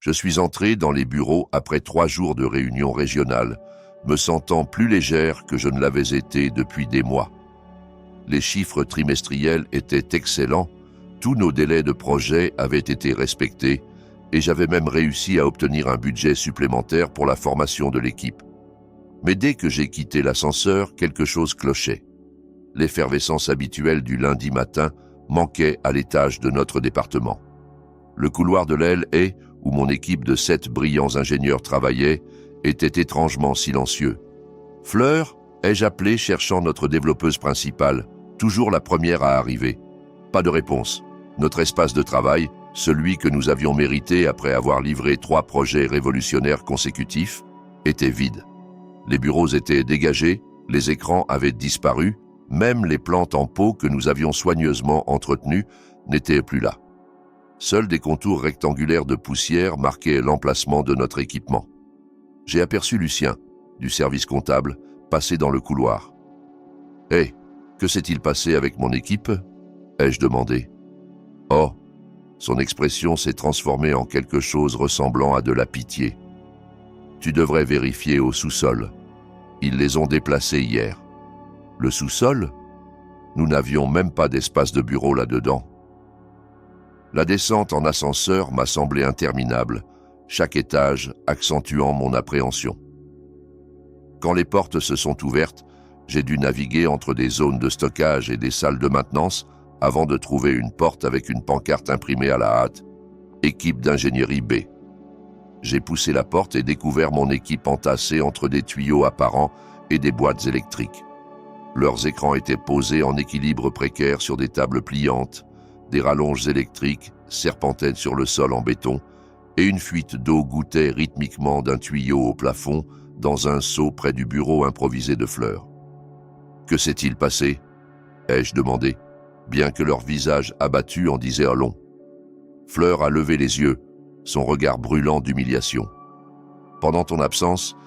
Je suis entré dans les bureaux après 3 jours de réunion régionale, me sentant plus légère que je ne l'avais été depuis des mois. Les chiffres trimestriels étaient excellents, tous nos délais de projet avaient été respectés et j'avais même réussi à obtenir un budget supplémentaire pour la formation de l'équipe. Mais dès que j'ai quitté l'ascenseur, quelque chose clochait. L'effervescence habituelle du lundi matin manquait à l'étage de notre département. Le couloir de l'aile et, où mon équipe de 7 brillants ingénieurs travaillait, était étrangement silencieux. « Fleur ?» ai-je appelé cherchant notre développeuse principale, toujours la première à arriver. Pas de réponse. Notre espace de travail, celui que nous avions mérité après avoir livré 3 projets révolutionnaires consécutifs, était vide. Les bureaux étaient dégagés, les écrans avaient disparu, même les plantes en pot que nous avions soigneusement entretenues n'étaient plus là. Seuls des contours rectangulaires de poussière marquaient l'emplacement de notre équipement. J'ai aperçu Lucien, du service comptable, passer dans le couloir. « Hé, que s'est-il passé avec mon équipe ?» ai-je demandé. « Oh !» Son expression s'est transformée en quelque chose ressemblant à de la pitié. « Tu devrais vérifier au sous-sol. Ils les ont déplacés hier. » Le sous-sol ? Nous n'avions même pas d'espace de bureau là-dedans. La descente en ascenseur m'a semblé interminable, chaque étage accentuant mon appréhension. Quand les portes se sont ouvertes, j'ai dû naviguer entre des zones de stockage et des salles de maintenance avant de trouver une porte avec une pancarte imprimée à la hâte « Équipe d'ingénierie B ». J'ai poussé la porte et découvert mon équipe entassée entre des tuyaux apparents et des boîtes électriques. Leurs écrans étaient posés en équilibre précaire sur des tables pliantes, des rallonges électriques serpentaient sur le sol en béton et une fuite d'eau gouttait rythmiquement d'un tuyau au plafond dans un seau près du bureau improvisé de Fleur. « Que s'est-il passé ?» ai-je demandé, bien que leur visage abattu en disait long. Fleur a levé les yeux, son regard brûlant d'humiliation. « Pendant ton absence,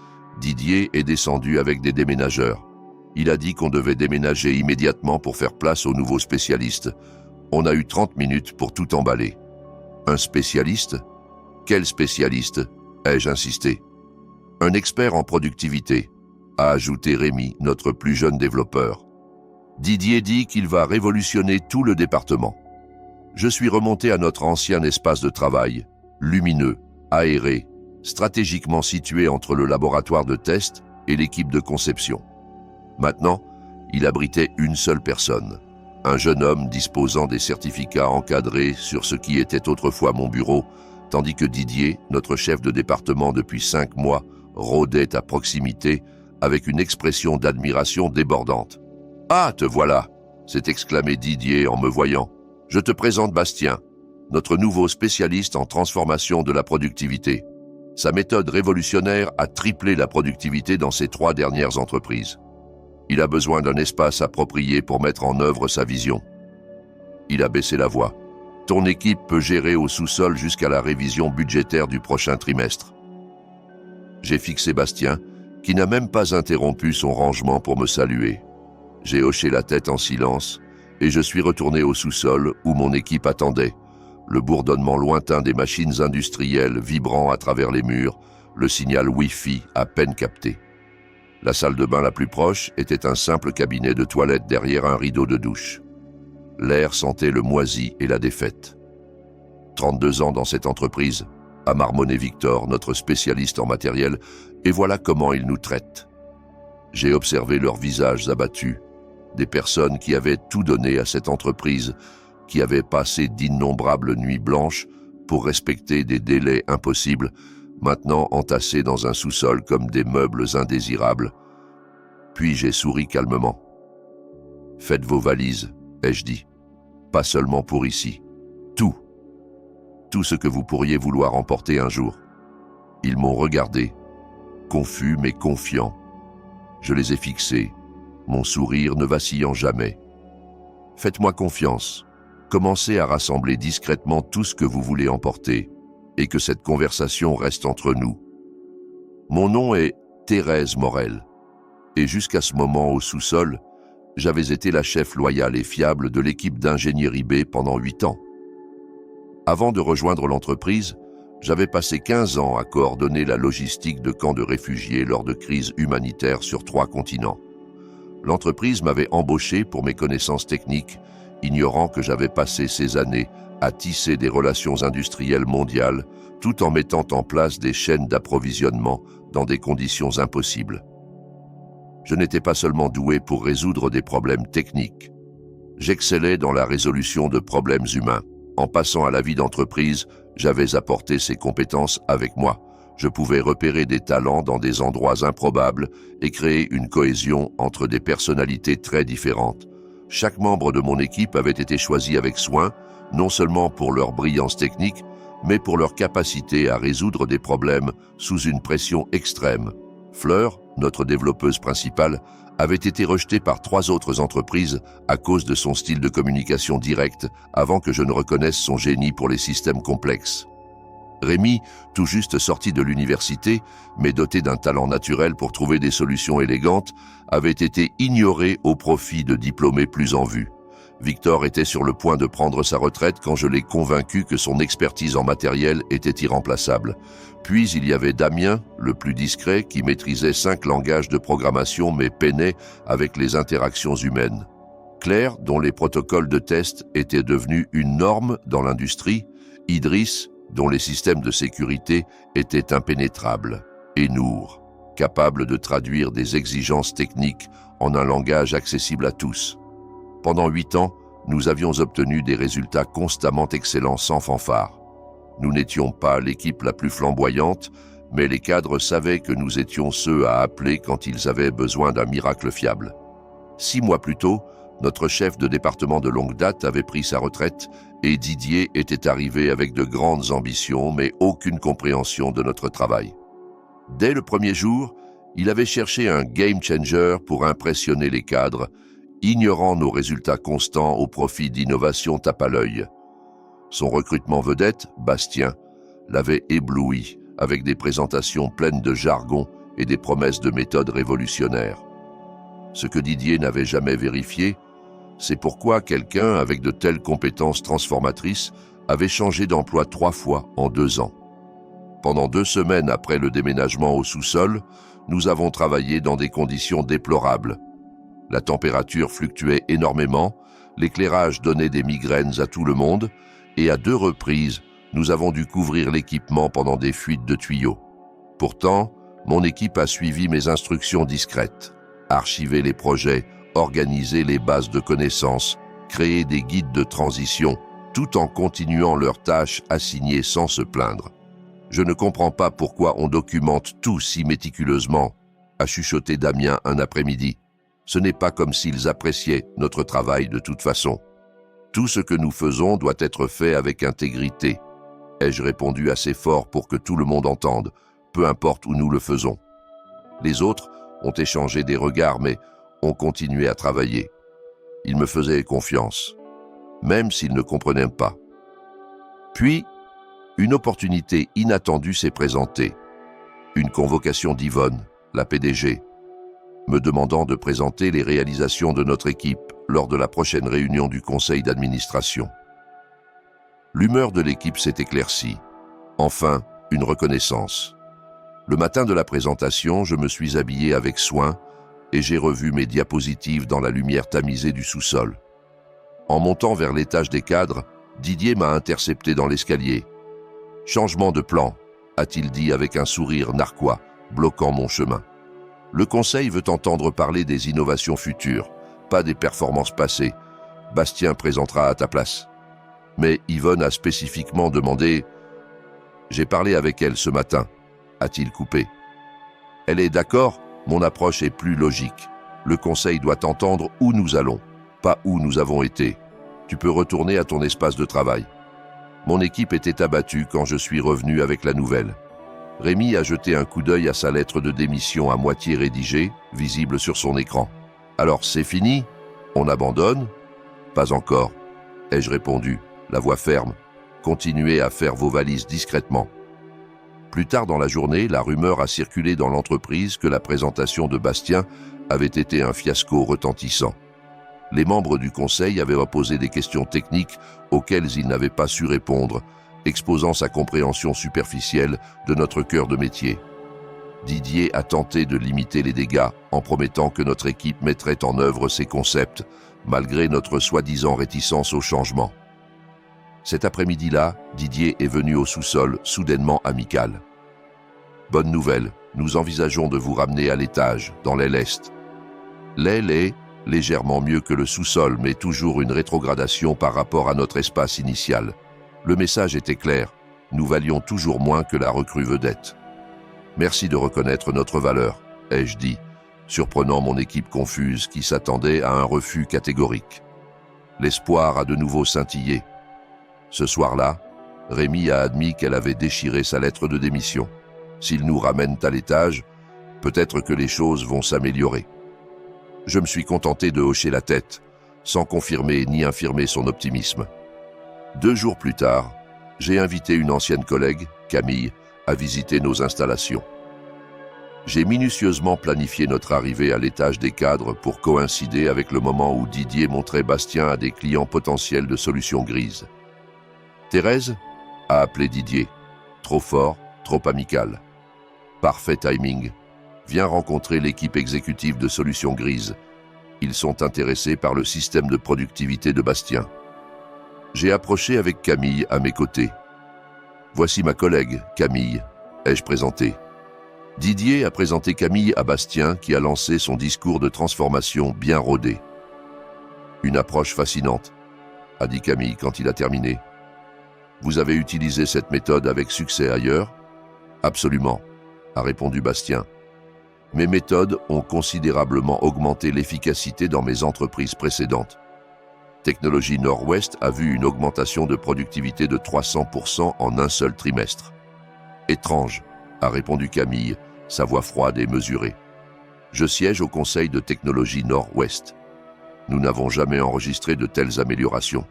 Didier est descendu avec des déménageurs. Il a dit qu'on devait déménager immédiatement pour faire place aux nouveaux spécialistes. On a eu 30 minutes pour tout emballer. »« Un spécialiste ? Quel spécialiste ?» ai-je insisté. « Un expert en productivité », a ajouté Rémi, notre plus jeune développeur. Didier dit qu'il va révolutionner tout le département. Je suis remonté à notre ancien espace de travail, lumineux, aéré, stratégiquement situé entre le laboratoire de test et l'équipe de conception. Maintenant, il abritait une seule personne, un jeune homme disposant des certificats encadrés sur ce qui était autrefois mon bureau, tandis que Didier, notre chef de département depuis 5 mois, rôdait à proximité avec une expression d'admiration débordante. « Ah, te voilà !» s'est exclamé Didier en me voyant. « Je te présente Bastien, notre nouveau spécialiste en transformation de la productivité. Sa méthode révolutionnaire a triplé la productivité dans ses 3 dernières entreprises. Il a besoin d'un espace approprié pour mettre en œuvre sa vision. » Il a baissé la voix. « Ton équipe peut gérer au sous-sol jusqu'à la révision budgétaire du prochain trimestre. » J'ai fixé Bastien, qui n'a même pas interrompu son rangement pour me saluer. J'ai hoché la tête en silence et je suis retourné au sous-sol où mon équipe attendait, le bourdonnement lointain des machines industrielles vibrant à travers les murs, le signal Wi-Fi à peine capté. La salle de bain la plus proche était un simple cabinet de toilette derrière un rideau de douche. L'air sentait le moisi et la défaite. 32 ans dans cette entreprise, a marmonné Victor, notre spécialiste en matériel, et voilà comment ils nous traitent. J'ai observé leurs visages abattus, des personnes qui avaient tout donné à cette entreprise, qui avaient passé d'innombrables nuits blanches pour respecter des délais impossibles, maintenant entassés dans un sous-sol comme des meubles indésirables. Puis j'ai souri calmement. « Faites vos valises, ai-je dit. Pas seulement pour ici. Tout. Tout ce que vous pourriez vouloir emporter un jour. » Ils m'ont regardé, confus mais confiants. Je les ai fixés, mon sourire ne vacillant jamais. « Faites-moi confiance. Commencez à rassembler discrètement tout ce que vous voulez emporter et que cette conversation reste entre nous. Mon nom est Thérèse Morel et jusqu'à ce moment au sous-sol, j'avais été la chef loyale et fiable de l'équipe d'ingénierie B pendant 8 ans. Avant de rejoindre l'entreprise, J'avais passé 15 ans à coordonner la logistique de camps de réfugiés lors de crises humanitaires sur 3 continents. L'entreprise m'avait embauché pour mes connaissances techniques, ignorant que j'avais passé ces années à tisser des relations industrielles mondiales, tout en mettant en place des chaînes d'approvisionnement dans des conditions impossibles. Je n'étais pas seulement doué pour résoudre des problèmes techniques. J'excellais dans la résolution de problèmes humains. En passant à la vie d'entreprise, j'avais apporté ces compétences avec moi. Je pouvais repérer des talents dans des endroits improbables et créer une cohésion entre des personnalités très différentes. Chaque membre de mon équipe avait été choisi avec soin, non seulement pour leur brillance technique, mais pour leur capacité à résoudre des problèmes sous une pression extrême. Fleur, notre développeuse principale, avait été rejetée par 3 autres entreprises à cause de son style de communication direct avant que je ne reconnaisse son génie pour les systèmes complexes. Rémi, tout juste sorti de l'université, mais doté d'un talent naturel pour trouver des solutions élégantes, avait été ignoré au profit de diplômés plus en vue. Victor était sur le point de prendre sa retraite quand je l'ai convaincu que son expertise en matériel était irremplaçable. Puis il y avait Damien, le plus discret, qui maîtrisait 5 langages de programmation mais peinait avec les interactions humaines. Claire, dont les protocoles de test étaient devenus une norme dans l'industrie. Idriss, dont les systèmes de sécurité étaient impénétrables. Et Nour, capable de traduire des exigences techniques en un langage accessible à tous. Pendant 8 ans, nous avions obtenu des résultats constamment excellents sans fanfare. Nous n'étions pas l'équipe la plus flamboyante, mais les cadres savaient que nous étions ceux à appeler quand ils avaient besoin d'un miracle fiable. 6 mois plus tôt, notre chef de département de longue date avait pris sa retraite et Didier était arrivé avec de grandes ambitions, mais aucune compréhension de notre travail. Dès le premier jour, il avait cherché un game changer pour impressionner les cadres, ignorant nos résultats constants au profit d'innovations tape à l'œil. Son recrutement vedette, Bastien, l'avait ébloui avec des présentations pleines de jargon et des promesses de méthodes révolutionnaires. Ce que Didier n'avait jamais vérifié, c'est pourquoi quelqu'un avec de telles compétences transformatrices avait changé d'emploi 3 fois en 2 ans. Pendant 2 semaines après le déménagement au sous-sol, nous avons travaillé dans des conditions déplorables. La température fluctuait énormément, l'éclairage donnait des migraines à tout le monde, et à 2 reprises, nous avons dû couvrir l'équipement pendant des fuites de tuyaux. Pourtant, mon équipe a suivi mes instructions discrètes. Archiver les projets, organiser les bases de connaissances, créer des guides de transition, tout en continuant leurs tâches assignées sans se plaindre. Je ne comprends pas pourquoi on documente tout si méticuleusement, a chuchoté Damien un après-midi. Ce n'est pas comme s'ils appréciaient notre travail de toute façon. Tout ce que nous faisons doit être fait avec intégrité, ai-je répondu assez fort pour que tout le monde entende, peu importe où nous le faisons. Les autres ont échangé des regards, mais ont continué à travailler. Ils me faisaient confiance, même s'ils ne comprenaient pas. Puis, une opportunité inattendue s'est présentée. Une convocation d'Yvonne, la PDG, me demandant de présenter les réalisations de notre équipe lors de la prochaine réunion du conseil d'administration. L'humeur de l'équipe s'est éclaircie. Enfin, une reconnaissance. Le matin de la présentation, je me suis habillé avec soin et j'ai revu mes diapositives dans la lumière tamisée du sous-sol. En montant vers l'étage des cadres, Didier m'a intercepté dans l'escalier. « Changement de plan », a-t-il dit avec un sourire narquois, bloquant mon chemin. Le conseil veut entendre parler des innovations futures, pas des performances passées. Bastien présentera à ta place. Mais Yvonne a spécifiquement demandé « J'ai parlé avec elle ce matin », a-t-il coupé. Elle est d'accord, mon approche est plus logique. Le conseil doit entendre où nous allons, pas où nous avons été. Tu peux retourner à ton espace de travail. Mon équipe était abattue quand je suis revenu avec la nouvelle. Rémi a jeté un coup d'œil à sa lettre de démission à moitié rédigée, visible sur son écran. « Alors c'est fini ? On abandonne ?»« Pas encore, » ai-je répondu, la voix ferme. « Continuez à faire vos valises discrètement. » Plus tard dans la journée, la rumeur a circulé dans l'entreprise que la présentation de Bastien avait été un fiasco retentissant. Les membres du conseil avaient posé des questions techniques auxquelles ils n'avaient pas su répondre, exposant sa compréhension superficielle de notre cœur de métier. Didier a tenté de limiter les dégâts en promettant que notre équipe mettrait en œuvre ses concepts, malgré notre soi-disant réticence au changement. Cet après-midi-là, Didier est venu au sous-sol, soudainement amical. « Bonne nouvelle, nous envisageons de vous ramener à l'étage, dans l'aile est. » L'aile est légèrement mieux que le sous-sol, mais toujours une rétrogradation par rapport à notre espace initial. Le message était clair, nous valions toujours moins que la recrue vedette. « Merci de reconnaître notre valeur », ai-je dit, surprenant mon équipe confuse qui s'attendait à un refus catégorique. L'espoir a de nouveau scintillé. Ce soir-là, Rémi a admis qu'elle avait déchiré sa lettre de démission. S'ils nous ramènent à l'étage, peut-être que les choses vont s'améliorer. Je me suis contenté de hocher la tête, sans confirmer ni infirmer son optimisme. 2 jours plus tard, j'ai invité une ancienne collègue, Camille, à visiter nos installations. J'ai minutieusement planifié notre arrivée à l'étage des cadres pour coïncider avec le moment où Didier montrait Bastien à des clients potentiels de Solutions Grises. « Thérèse ?» a appelé Didier. Trop fort, trop amical. Parfait timing. Viens rencontrer l'équipe exécutive de Solutions Grises. Ils sont intéressés par le système de productivité de Bastien. J'ai approché avec Camille à mes côtés. Voici ma collègue, Camille, ai-je présenté. Didier a présenté Camille à Bastien qui a lancé son discours de transformation bien rodé. Une approche fascinante, a dit Camille quand il a terminé. Vous avez utilisé cette méthode avec succès ailleurs ? Absolument, a répondu Bastien. Mes méthodes ont considérablement augmenté l'efficacité dans mes entreprises précédentes. Technologie Nord-Ouest a vu une augmentation de productivité de 300% en un seul trimestre. Étrange, a répondu Camille, sa voix froide et mesurée. Je siège au Conseil de Technologie Nord-Ouest. Nous n'avons jamais enregistré de telles améliorations.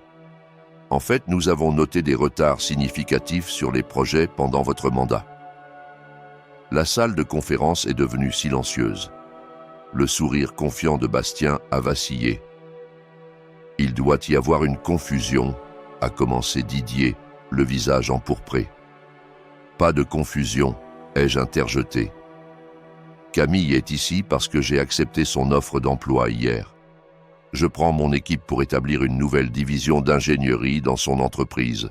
En fait, nous avons noté des retards significatifs sur les projets pendant votre mandat. La salle de conférence est devenue silencieuse. Le sourire confiant de Bastien a vacillé. Il doit y avoir une confusion, a commencé Didier, le visage empourpré. Pas de confusion, ai-je interjeté. Camille est ici parce que j'ai accepté son offre d'emploi hier. Je prends mon équipe pour établir une nouvelle division d'ingénierie dans son entreprise.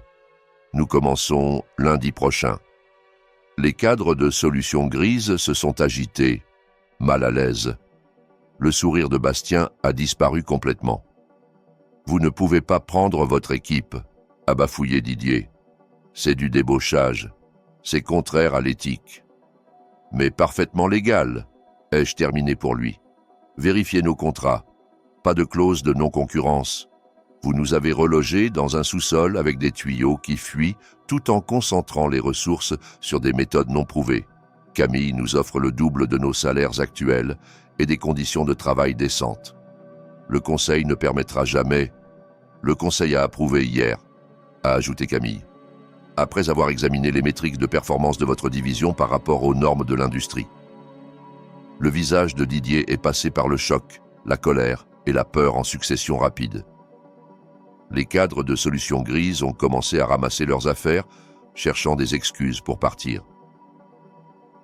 Nous commençons lundi prochain. Les cadres de Solutions Grises se sont agités, mal à l'aise. Le sourire de Bastien a disparu complètement. Vous ne pouvez pas prendre votre équipe, a bafouillé Didier. C'est du débauchage. C'est contraire à l'éthique. Mais parfaitement légal, ai-je terminé pour lui. Vérifiez nos contrats. Pas de clause de non-concurrence. Vous nous avez relogés dans un sous-sol avec des tuyaux qui fuient tout en concentrant les ressources sur des méthodes non prouvées. Camille nous offre le double de nos salaires actuels et des conditions de travail décentes. Le Conseil ne permettra jamais. Le Conseil a approuvé hier, a ajouté Camille, après avoir examiné les métriques de performance de votre division par rapport aux normes de l'industrie. Le visage de Didier est passé par le choc, la colère et la peur en succession rapide. Les cadres de Solutions Grises ont commencé à ramasser leurs affaires, cherchant des excuses pour partir.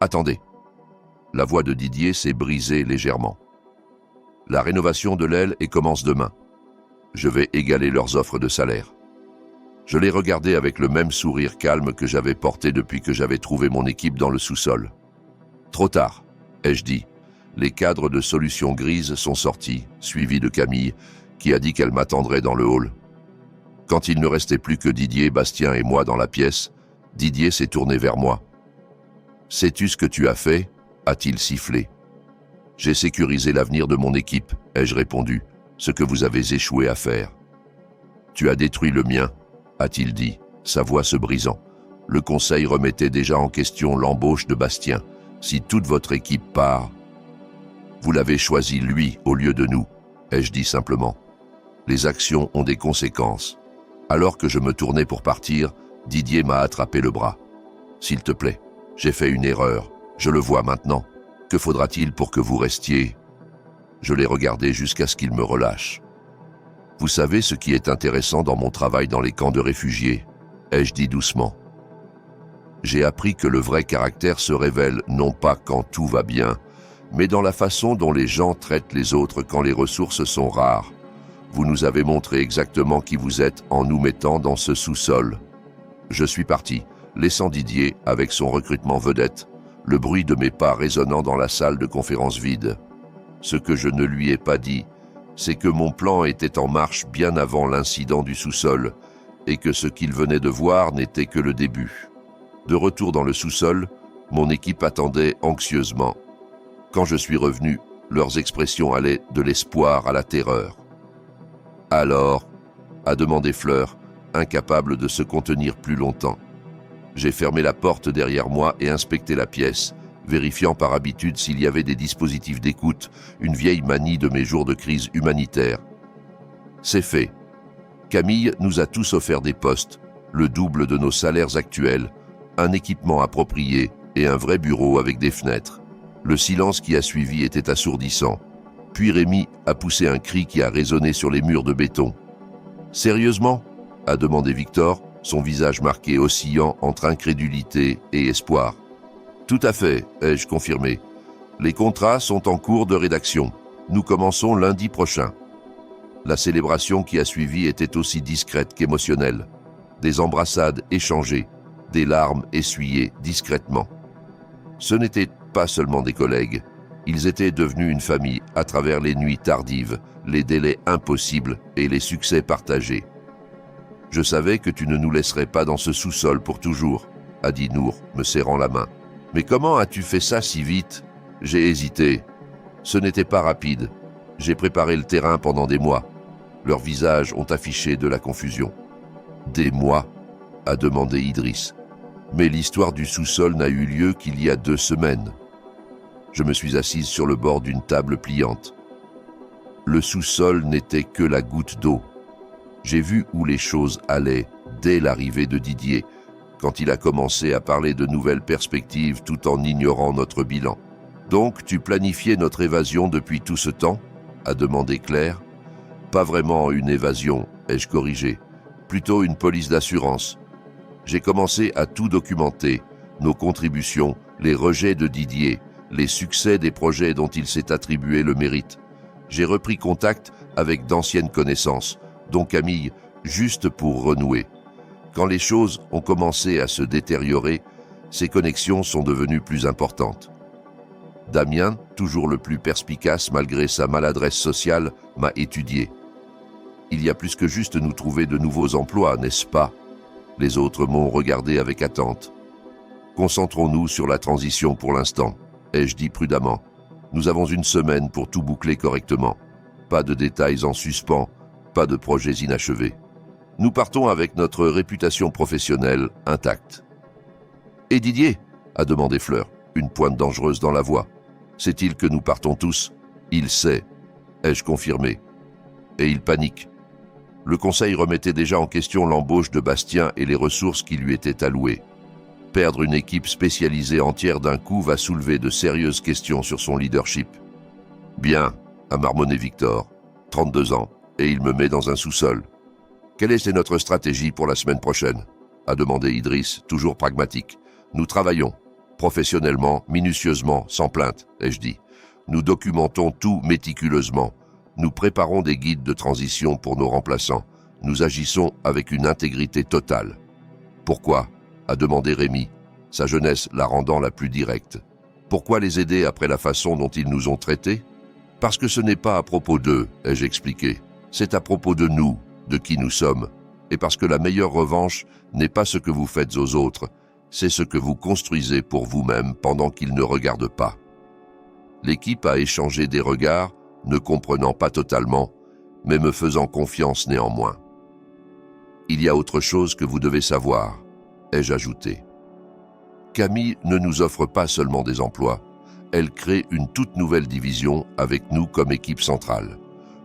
Attendez. La voix de Didier s'est brisée légèrement. La rénovation de l'aile commence demain. Je vais égaler leurs offres de salaire. Je les regardais avec le même sourire calme que j'avais porté depuis que j'avais trouvé mon équipe dans le sous-sol. Trop tard, ai-je dit. Les cadres de Solutions Grises sont sortis, suivis de Camille, qui a dit qu'elle m'attendrait dans le hall. Quand il ne restait plus que Didier, Bastien et moi dans la pièce, Didier s'est tourné vers moi. « Sais-tu ce que tu as fait ?» a-t-il sifflé. « J'ai sécurisé l'avenir de mon équipe, ai-je répondu, ce que vous avez échoué à faire. »« Tu as détruit le mien, » a-t-il dit, sa voix se brisant. Le Conseil remettait déjà en question l'embauche de Bastien. Si toute votre équipe part, vous l'avez choisi lui au lieu de nous, ai-je dit simplement. Les actions ont des conséquences. Alors que je me tournais pour partir, Didier m'a attrapé le bras. S'il te plaît, j'ai fait une erreur. Je le vois maintenant. Que faudra-t-il pour que vous restiez ? Je l'ai regardé jusqu'à ce qu'il me relâche. Vous savez ce qui est intéressant dans mon travail dans les camps de réfugiés ? ai-je dit doucement. J'ai appris que le vrai caractère se révèle non pas quand tout va bien, mais dans la façon dont les gens traitent les autres quand les ressources sont rares. Vous nous avez montré exactement qui vous êtes en nous mettant dans ce sous-sol. Je suis parti, laissant Didier avec son recrutement vedette, le bruit de mes pas résonnant dans la salle de conférence vide. Ce que je ne lui ai pas dit, c'est que mon plan était en marche bien avant l'incident du sous-sol et que ce qu'il venait de voir n'était que le début. De retour dans le sous-sol, mon équipe attendait anxieusement. Quand je suis revenu, leurs expressions allaient de l'espoir à la terreur. « Alors ?» a demandé Fleur, incapable de se contenir plus longtemps. J'ai fermé la porte derrière moi et inspecté la pièce, vérifiant par habitude s'il y avait des dispositifs d'écoute, une vieille manie de mes jours de crise humanitaire. C'est fait. Camille nous a tous offert des postes, le double de nos salaires actuels, un équipement approprié et un vrai bureau avec des fenêtres. Le silence qui a suivi était assourdissant. Puis Rémi a poussé un cri qui a résonné sur les murs de béton. « Sérieusement ?» a demandé Victor, son visage marqué oscillant entre incrédulité et espoir. « Tout à fait, ai-je confirmé. Les contrats sont en cours de rédaction. Nous commençons lundi prochain. » La célébration qui a suivi était aussi discrète qu'émotionnelle. Des embrassades échangées, des larmes essuyées discrètement. Ce n'étaient pas seulement des collègues. Ils étaient devenus une famille à travers les nuits tardives, les délais impossibles et les succès partagés. « Je savais que tu ne nous laisserais pas dans ce sous-sol pour toujours, » a dit Nour, me serrant la main. « Mais comment as-tu fait ça si vite ?» J'ai hésité. Ce n'était pas rapide. J'ai préparé le terrain pendant des mois. Leurs visages ont affiché de la confusion. « Des mois ?» a demandé Idriss. « Mais l'histoire du sous-sol n'a eu lieu qu'il y a 2 semaines. » Je me suis assise sur le bord d'une table pliante. Le sous-sol n'était que la goutte d'eau. J'ai vu où les choses allaient dès l'arrivée de Didier, quand il a commencé à parler de nouvelles perspectives tout en ignorant notre bilan. « Donc, tu planifiais notre évasion depuis tout ce temps ?» a demandé Claire. « Pas vraiment une évasion, ai-je corrigé. Plutôt une police d'assurance. J'ai commencé à tout documenter, nos contributions, les rejets de Didier, les succès des projets dont il s'est attribué le mérite. J'ai repris contact avec d'anciennes connaissances, dont Camille, juste pour renouer. Quand les choses ont commencé à se détériorer, ces connexions sont devenues plus importantes. Damien, toujours le plus perspicace malgré sa maladresse sociale, m'a étudié. Il y a plus que juste nous trouver de nouveaux emplois, n'est-ce pas? Les autres m'ont regardé avec attente. Concentrons-nous sur la transition pour l'instant, ai-je dit prudemment. Nous avons 1 semaine pour tout boucler correctement. Pas de détails en suspens, pas de projets inachevés. Nous partons avec notre réputation professionnelle intacte. « Et Didier ?» a demandé Fleur, une pointe dangereuse dans la voix. « Sait-il que nous partons tous ?»« Il sait, » ai-je confirmé. Et il panique. Le conseil remettait déjà en question l'embauche de Bastien et les ressources qui lui étaient allouées. Perdre une équipe spécialisée entière d'un coup va soulever de sérieuses questions sur son leadership. « Bien », a marmonné Victor, 32 ans, et il me met dans un sous-sol. « Quelle est notre stratégie pour la semaine prochaine ?» a demandé Idriss, toujours pragmatique. « Nous travaillons, professionnellement, minutieusement, sans plainte, ai-je dit. Nous documentons tout méticuleusement. Nous préparons des guides de transition pour nos remplaçants. Nous agissons avec une intégrité totale. »« Pourquoi ?» a demandé Rémi, sa jeunesse la rendant la plus directe. « Pourquoi les aider après la façon dont ils nous ont traités ? Parce que ce n'est pas à propos d'eux, ai-je expliqué. C'est à propos de nous, de qui nous sommes. Et parce que la meilleure revanche n'est pas ce que vous faites aux autres, c'est ce que vous construisez pour vous-même pendant qu'ils ne regardent pas. » L'équipe a échangé des regards, ne comprenant pas totalement, mais me faisant confiance néanmoins. « Il y a autre chose que vous devez savoir, » ai-je ajouté. Camille ne nous offre pas seulement des emplois, elle crée une toute nouvelle division avec nous comme équipe centrale.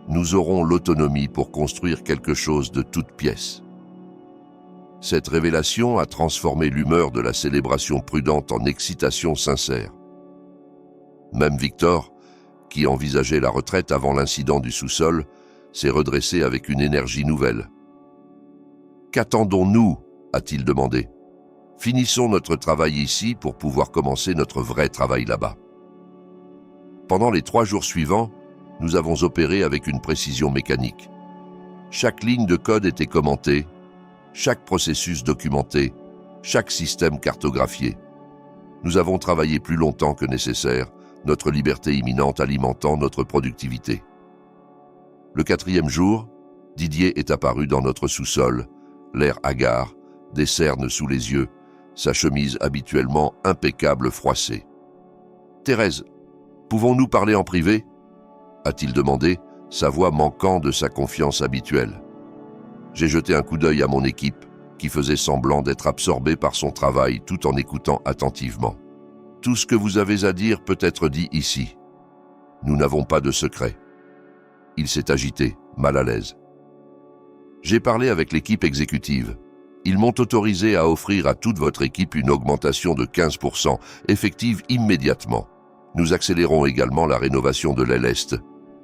Nous aurons l'autonomie pour construire quelque chose de toute pièce. Cette révélation a transformé l'humeur de la célébration prudente en excitation sincère. Même Victor, qui envisageait la retraite avant l'incident du sous-sol, s'est redressé avec une énergie nouvelle. « Qu'attendons-nous » a-t-il demandé. Finissons notre travail ici pour pouvoir commencer notre vrai travail là-bas. Pendant les 3 jours suivants, nous avons opéré avec une précision mécanique. Chaque ligne de code était commentée, chaque processus documenté, chaque système cartographié. Nous avons travaillé plus longtemps que nécessaire, notre liberté imminente alimentant notre productivité. Le 4e jour, Didier est apparu dans notre sous-sol, l'air hagard, des cernes sous les yeux, sa chemise habituellement impeccable froissée. « Thérèse, pouvons-nous parler en privé ?» a-t-il demandé, sa voix manquant de sa confiance habituelle. J'ai jeté un coup d'œil à mon équipe, qui faisait semblant d'être absorbée par son travail tout en écoutant attentivement. « Tout ce que vous avez à dire peut être dit ici. Nous n'avons pas de secret. » Il s'est agité, mal à l'aise. J'ai parlé avec l'équipe exécutive. Ils m'ont autorisé à offrir à toute votre équipe une augmentation de 15%, effective immédiatement. Nous accélérons également la rénovation de l'aile Est.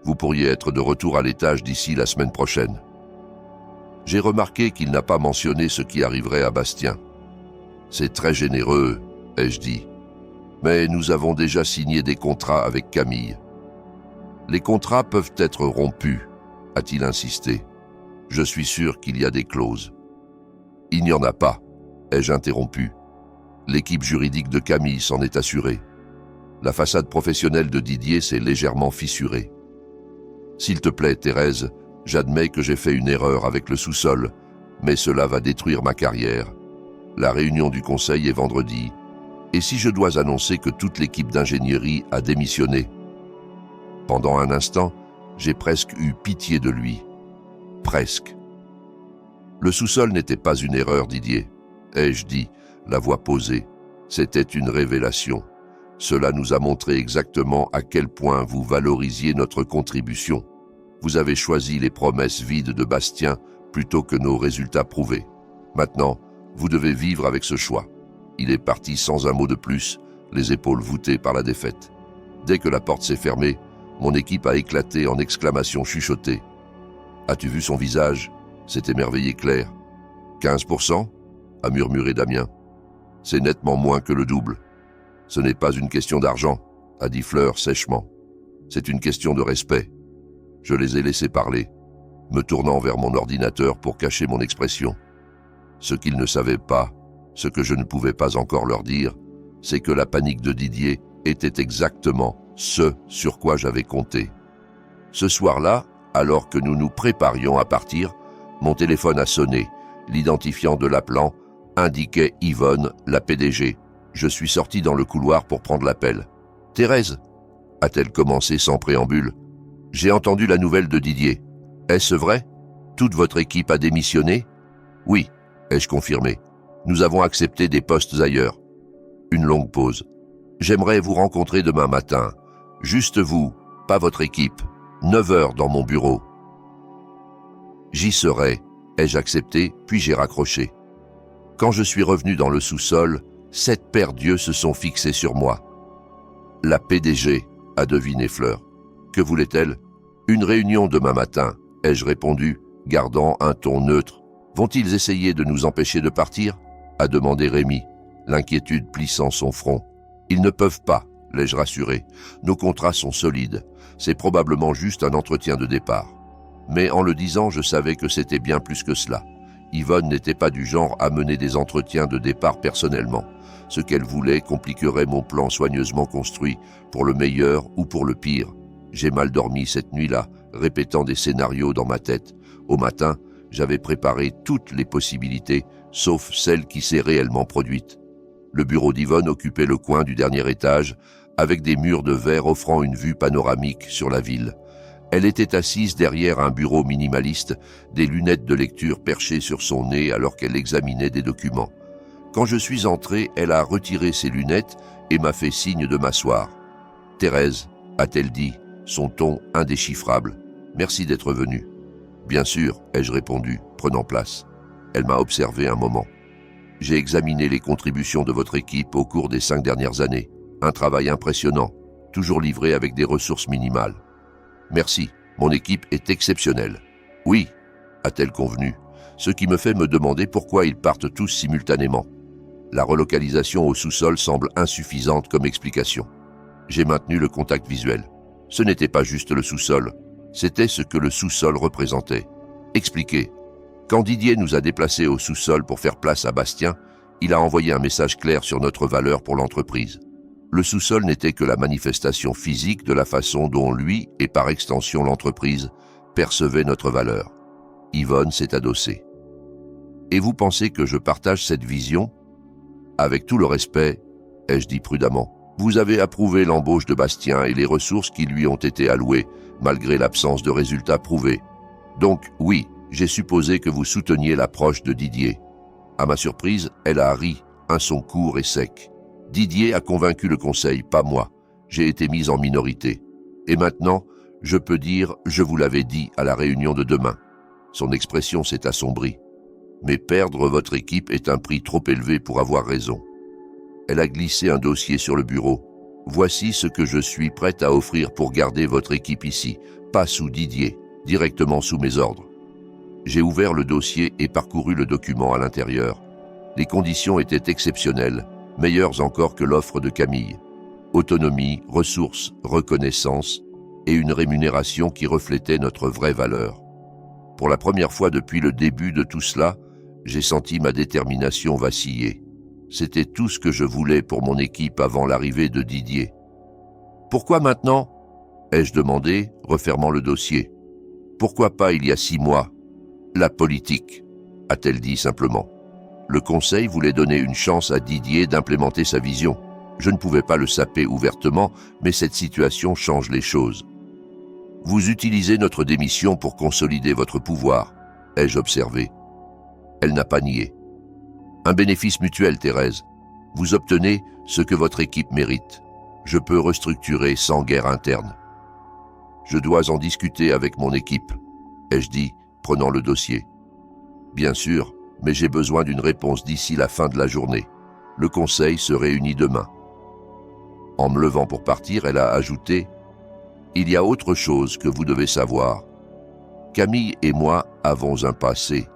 Vous pourriez être de retour à l'étage d'ici la semaine prochaine. J'ai remarqué qu'il n'a pas mentionné ce qui arriverait à Bastien. C'est très généreux, ai-je dit. Mais nous avons déjà signé des contrats avec Camille. Les contrats peuvent être rompus, a-t-il insisté. Je suis sûr qu'il y a des clauses. Il n'y en a pas, ai-je interrompu. L'équipe juridique de Camille s'en est assurée. La façade professionnelle de Didier s'est légèrement fissurée. S'il te plaît, Thérèse, j'admets que j'ai fait une erreur avec le sous-sol, mais cela va détruire ma carrière. La réunion du conseil est vendredi. Et si je dois annoncer que toute l'équipe d'ingénierie a démissionné? Pendant un instant, j'ai presque eu pitié de lui. Presque. Le sous-sol n'était pas une erreur, Didier, ai-je dit, la voix posée. C'était une révélation. Cela nous a montré exactement à quel point vous valorisiez notre contribution. Vous avez choisi les promesses vides de Bastien plutôt que nos résultats prouvés. Maintenant, vous devez vivre avec ce choix. Il est parti sans un mot de plus, les épaules voûtées par la défaite. Dès que la porte s'est fermée, mon équipe a éclaté en exclamations chuchotées. « As-tu vu son visage ?» s'est émerveillé Claire. « 15% » a murmuré Damien. « C'est nettement moins que le double. » « Ce n'est pas une question d'argent, a dit Fleur sèchement. C'est une question de respect. Je les ai laissés parler, me tournant vers mon ordinateur pour cacher mon expression. Ce qu'ils ne savaient pas, ce que je ne pouvais pas encore leur dire, c'est que la panique de Didier était exactement ce sur quoi j'avais compté. Ce soir-là, alors que nous nous préparions à partir, mon téléphone a sonné. L'identifiant de l'appelant indiquait Yvonne, la PDG. Je suis sorti dans le couloir pour prendre l'appel. « Thérèse » a-t-elle commencé sans préambule. « J'ai entendu la nouvelle de Didier. Est-ce vrai? Toute votre équipe a démissionné ?»« Oui, ai-je confirmé. Nous avons accepté des postes ailleurs. » Une longue pause. « J'aimerais vous rencontrer demain matin. Juste vous, pas votre équipe. 9 heures dans mon bureau. » J'y serai, ai-je accepté, puis j'ai raccroché. Quand je suis revenu dans le sous-sol, 7 paires d'yeux se sont fixés sur moi. « La PDG », a deviné Fleur. « Que voulait-elle ?»« Une réunion demain matin », ai-je répondu, gardant un ton neutre. « Vont-ils essayer de nous empêcher de partir ?» a demandé Rémi, l'inquiétude plissant son front. « Ils ne peuvent pas », l'ai-je rassuré. « Nos contrats sont solides. C'est probablement juste un entretien de départ. » Mais en le disant, je savais que c'était bien plus que cela. Yvonne n'était pas du genre à mener des entretiens de départ personnellement. Ce qu'elle voulait compliquerait mon plan soigneusement construit, pour le meilleur ou pour le pire. J'ai mal dormi cette nuit-là, répétant des scénarios dans ma tête. Au matin, j'avais préparé toutes les possibilités, sauf celle qui s'est réellement produite. Le bureau d'Yvonne occupait le coin du dernier étage, avec des murs de verre offrant une vue panoramique sur la ville. Elle était assise derrière un bureau minimaliste, des lunettes de lecture perchées sur son nez alors qu'elle examinait des documents. Quand je suis entré, elle a retiré ses lunettes et m'a fait signe de m'asseoir. « Thérèse » a-t-elle dit, son ton indéchiffrable. « Merci d'être venue. »« Bien sûr » ai-je répondu, prenant place. Elle m'a observé un moment. « J'ai examiné les contributions de votre équipe au cours des 5 dernières années. Un travail impressionnant, toujours livré avec des ressources minimales. Merci, mon équipe est exceptionnelle. » « Oui » a-t-elle convenu. ce qui me fait me demander pourquoi ils partent tous simultanément. La relocalisation au sous-sol semble insuffisante comme explication. J'ai maintenu le contact visuel. Ce n'était pas juste le sous-sol, c'était ce que le sous-sol représentait. Expliquez. Quand Didier nous a déplacés au sous-sol pour faire place à Bastien, il a envoyé un message clair sur notre valeur pour l'entreprise. Le sous-sol n'était que la manifestation physique de la façon dont lui, et par extension l'entreprise, percevait notre valeur. Yvonne s'est adossée. Et vous pensez que je partage cette vision ? Avec tout le respect, ai-je dit prudemment, vous avez approuvé l'embauche de Bastien et les ressources qui lui ont été allouées, malgré l'absence de résultats prouvés. Donc, oui, j'ai supposé que vous souteniez l'approche de Didier. À ma surprise, elle a ri, un son court et sec. Didier a convaincu le conseil, pas moi. J'ai été mise en minorité. Et maintenant, je peux dire « je vous l'avais dit à la réunion de demain ». Son expression s'est assombrie. Mais perdre votre équipe est un prix trop élevé pour avoir raison. Elle a glissé un dossier sur le bureau. Voici ce que je suis prête à offrir pour garder votre équipe ici, pas sous Didier, directement sous mes ordres. J'ai ouvert le dossier et parcouru le document à l'intérieur. Les conditions étaient exceptionnelles, meilleures encore que l'offre de Camille. Autonomie, ressources, reconnaissance et une rémunération qui reflétait notre vraie valeur. Pour la première fois depuis le début de tout cela, j'ai senti ma détermination vaciller. C'était tout ce que je voulais pour mon équipe avant l'arrivée de Didier. « Pourquoi maintenant ?» ai-je demandé, refermant le dossier. « Pourquoi pas il y a 6 mois ?»« La politique », a-t-elle dit simplement. Le conseil voulait donner une chance à Didier d'implémenter sa vision. Je ne pouvais pas le saper ouvertement, mais cette situation change les choses. « Vous utilisez notre démission pour consolider votre pouvoir », ai-je observé. Elle n'a pas nié. Un bénéfice mutuel, Thérèse. Vous obtenez ce que votre équipe mérite. Je peux restructurer sans guerre interne. Je dois en discuter avec mon équipe, ai-je dit, prenant le dossier. Bien sûr, mais j'ai besoin d'une réponse d'ici la fin de la journée. Le conseil se réunit demain. En me levant pour partir, elle a ajouté « Il y a autre chose que vous devez savoir. Camille et moi avons un passé.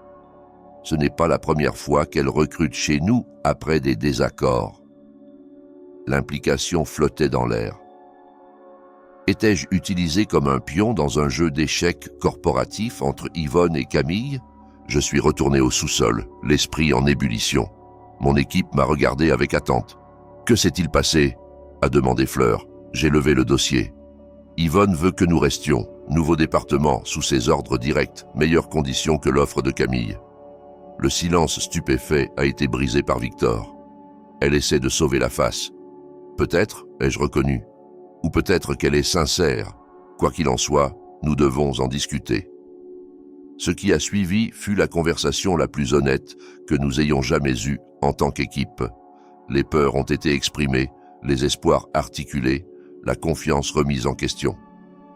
Ce n'est pas la première fois qu'elle recrute chez nous après des désaccords. » L'implication flottait dans l'air. Étais-je utilisé comme un pion dans un jeu d'échecs corporatif entre Yvonne et Camille ? Je suis retourné au sous-sol, l'esprit en ébullition. Mon équipe m'a regardé avec attente. « Que s'est-il passé ?» a demandé Fleur. J'ai levé le dossier. Yvonne veut que nous restions, nouveau département, sous ses ordres directs, meilleures conditions que l'offre de Camille. Le silence stupéfait a été brisé par Victor. Elle essaie de sauver la face. Peut-être, ai-je reconnu, ou peut-être qu'elle est sincère. Quoi qu'il en soit, nous devons en discuter. Ce qui a suivi fut la conversation la plus honnête que nous ayons jamais eue en tant qu'équipe. Les peurs ont été exprimées, les espoirs articulés, la confiance remise en question.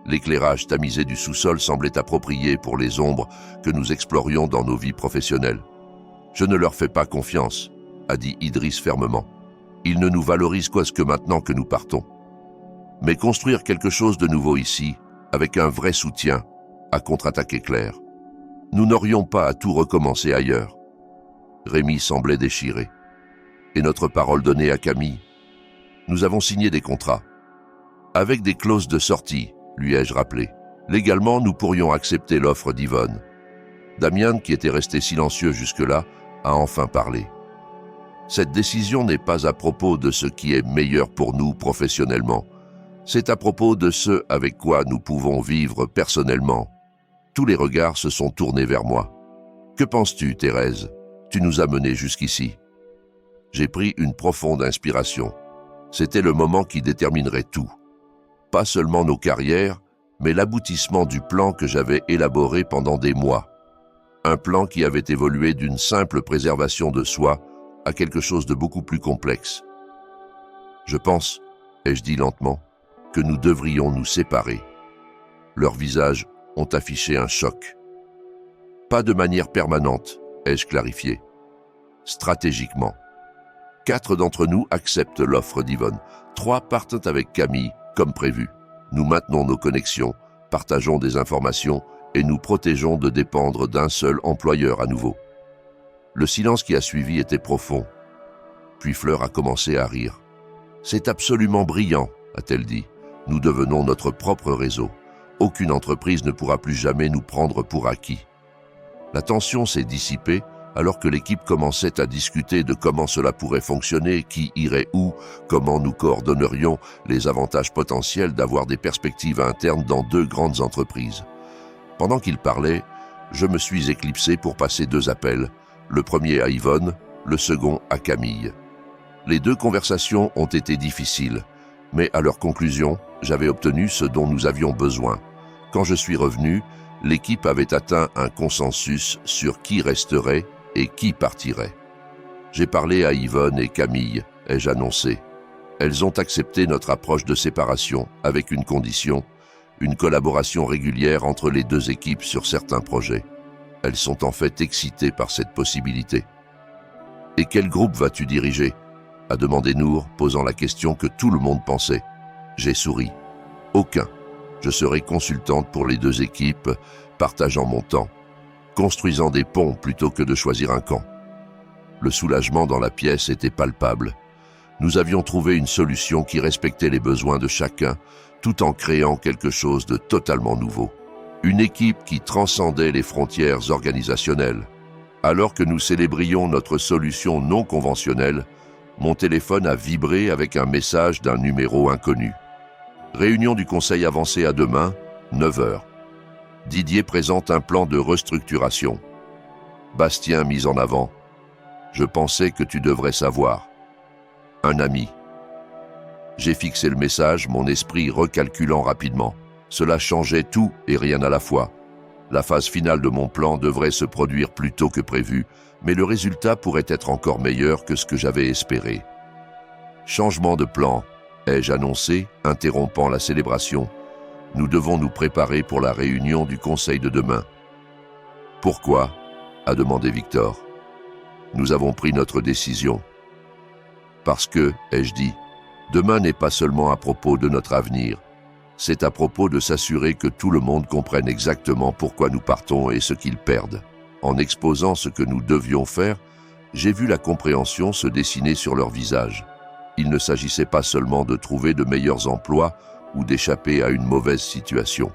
L'éclairage tamisé du sous-sol semblait approprié pour les ombres que nous explorions dans nos vies professionnelles. « Je ne leur fais pas confiance », a dit Idriss fermement. « Ils ne nous valorisent que maintenant que nous partons. Mais construire quelque chose de nouveau ici, avec un vrai soutien, a contre-attaqué Claire. Nous n'aurions pas à tout recommencer ailleurs. » Rémi semblait déchiré. Et notre parole donnée à Camille ? Nous avons signé des contrats. Avec des clauses de sortie, lui ai-je rappelé. Légalement, nous pourrions accepter l'offre d'Yvonne. Damian, qui était resté silencieux jusque-là, a enfin parlé. Cette décision n'est pas à propos de ce qui est meilleur pour nous professionnellement. C'est à propos de ce avec quoi nous pouvons vivre personnellement. Tous les regards se sont tournés vers moi. Que penses-tu, Thérèse ? Tu nous as menés jusqu'ici. J'ai pris une profonde inspiration. C'était le moment qui déterminerait tout. Pas seulement nos carrières, mais l'aboutissement du plan que j'avais élaboré pendant des mois. Un plan qui avait évolué d'une simple préservation de soi à quelque chose de beaucoup plus complexe. Je pense, ai-je dit lentement, que nous devrions nous séparer. Leurs visages ont affiché un choc. Pas de manière permanente, ai-je clarifié. Stratégiquement. 4 d'entre nous acceptent l'offre d'Yvonne. 3 partent avec Camille, comme prévu. Nous maintenons nos connexions, partageons des informations et nous protégeons de dépendre d'un seul employeur à nouveau. Le silence qui a suivi était profond. Puis Fleur a commencé à rire. « C'est absolument brillant », a-t-elle dit. « Nous devenons notre propre réseau. Aucune entreprise ne pourra plus jamais nous prendre pour acquis. » La tension s'est dissipée alors que l'équipe commençait à discuter de comment cela pourrait fonctionner, qui irait où, comment nous coordonnerions, les avantages potentiels d'avoir des perspectives internes dans deux grandes entreprises. Pendant qu'ils parlaient, je me suis éclipsé pour passer 2 appels, le premier à Yvonne, le second à Camille. Les 2 conversations ont été difficiles, mais à leur conclusion, j'avais obtenu ce dont nous avions besoin. Quand je suis revenu, l'équipe avait atteint un consensus sur qui resterait et qui partirait. J'ai parlé à Yvonne et Camille, ai-je annoncé. Elles ont accepté notre approche de séparation avec une condition, une collaboration régulière entre les 2 équipes sur certains projets. Elles sont en fait excitées par cette possibilité. « Et quel groupe vas-tu diriger ?» a demandé Nour, posant la question que tout le monde pensait. J'ai souri. « Aucun. Je serai consultante pour les 2 équipes, partageant mon temps, construisant des ponts plutôt que de choisir un camp. » Le soulagement dans la pièce était palpable. Nous avions trouvé une solution qui respectait les besoins de chacun, tout en créant quelque chose de totalement nouveau. Une équipe qui transcendait les frontières organisationnelles. Alors que nous célébrions notre solution non conventionnelle, mon téléphone a vibré avec un message d'un numéro inconnu. Réunion du conseil avancé à demain, 9h. Didier présente un plan de restructuration. Bastien mis en avant. Je pensais que tu devrais savoir. Un ami. J'ai fixé le message, mon esprit recalculant rapidement. Cela changeait tout et rien à la fois. La phase finale de mon plan devrait se produire plus tôt que prévu, mais le résultat pourrait être encore meilleur que ce que j'avais espéré. Changement de plan, ai-je annoncé, interrompant la célébration. Nous devons nous préparer pour la réunion du conseil de demain. Pourquoi ? A demandé Victor. Nous avons pris notre décision. Parce que, ai-je dit, demain n'est pas seulement à propos de notre avenir. C'est à propos de s'assurer que tout le monde comprenne exactement pourquoi nous partons et ce qu'ils perdent. En exposant ce que nous devions faire, j'ai vu la compréhension se dessiner sur leur visage. Il ne s'agissait pas seulement de trouver de meilleurs emplois ou d'échapper à une mauvaise situation.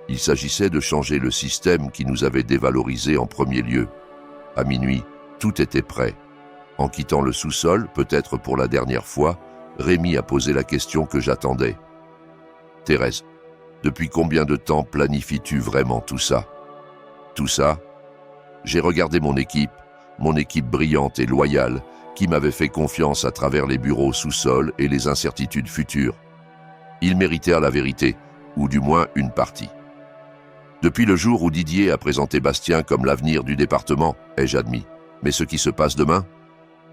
Il s'agissait de changer le système qui nous avait dévalorisés en premier lieu. À minuit, tout était prêt. En quittant le sous-sol, peut-être pour la dernière fois, Rémi a posé la question que j'attendais. « Thérèse, depuis combien de temps planifies-tu vraiment tout ça ?» Tout ça ? J'ai regardé mon équipe brillante et loyale, qui m'avait fait confiance à travers les bureaux sous-sol et les incertitudes futures. Ils méritèrent la vérité, ou du moins une partie. Depuis le jour où Didier a présenté Bastien comme l'avenir du département, ai-je admis. Mais ce qui se passe demain ?